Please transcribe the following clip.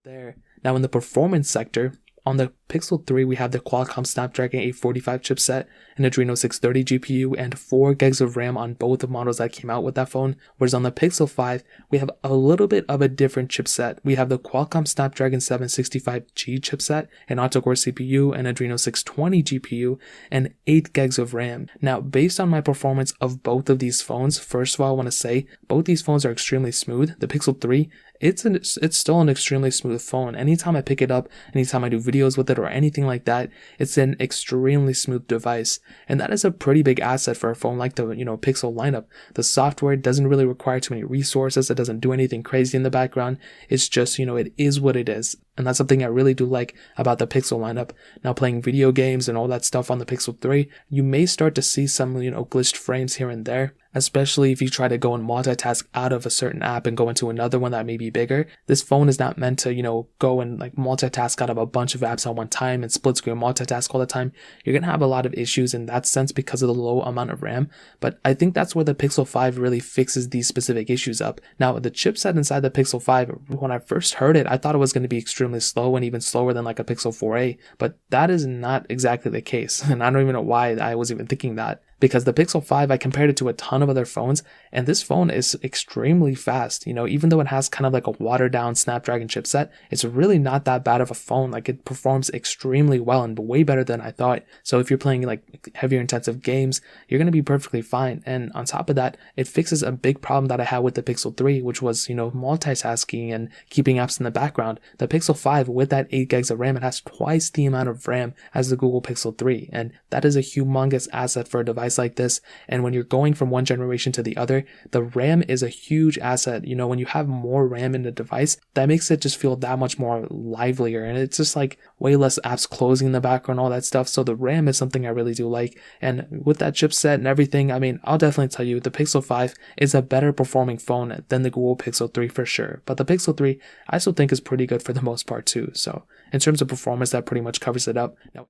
there. Now in the performance sector, on the Pixel 3, we have the Qualcomm Snapdragon 845 chipset, an Adreno 630 GPU, and 4 gigs of RAM on both the models that came out with that phone. Whereas on the Pixel 5, we have a little bit of a different chipset. We have the Qualcomm Snapdragon 765G chipset, an octa-core CPU, an Adreno 620 GPU, and 8 gigs of RAM. Now, based on my performance of both of these phones, first of all, I want to say both these phones are extremely smooth. The Pixel 3, it's still an extremely smooth phone. Anytime I pick it up, anytime I do videos with it or anything like that, it's an extremely smooth device. And that is a pretty big asset for a phone like the, Pixel lineup. The software doesn't really require too many resources. It doesn't do anything crazy in the background. It's just, it is what it is. And that's something I really do like about the Pixel lineup. Now, playing video games and all that stuff on the Pixel 3, you may start to see some, glitched frames here and there, especially if you try to go and multitask out of a certain app and go into another one that may be bigger. This phone is not meant to, go and multitask out of a bunch of apps at one time and split screen multitask all the time. You're going to have a lot of issues in that sense because of the low amount of RAM. But I think that's where the Pixel 5 really fixes these specific issues up. Now, the chipset inside the Pixel 5, when I first heard it, I thought it was going to be extremely slow and even slower than like a Pixel 4a, but that is not exactly the case. And I don't even know why I was even thinking that, because the Pixel 5, I compared it to a ton of other phones, and this phone is extremely fast. Even though it has kind of like a watered down Snapdragon chipset, it's really not that bad of a phone. Like, it performs extremely well and way better than I thought. So if you're playing like heavier intensive games, you're going to be perfectly fine. And on top of that, it fixes a big problem that I had with the Pixel 3, which was, multitasking and keeping apps in the background. The Pixel 5, with that 8 gigs of RAM, it has twice the amount of RAM as the Google Pixel 3. And that is a humongous asset for a device like this. And when you're going from one generation to the other, the RAM is a huge asset. When you have more RAM in the device, that makes it just feel that much more livelier, and it's just like way less apps closing in the background, all that stuff. So the RAM is something I really do like. And with that chipset and everything, I'll definitely tell you the Pixel 5 is a better performing phone than the Google Pixel 3 for sure. But the Pixel 3 I still think is pretty good for the most part too. So in terms of performance, that pretty much covers it up. Now,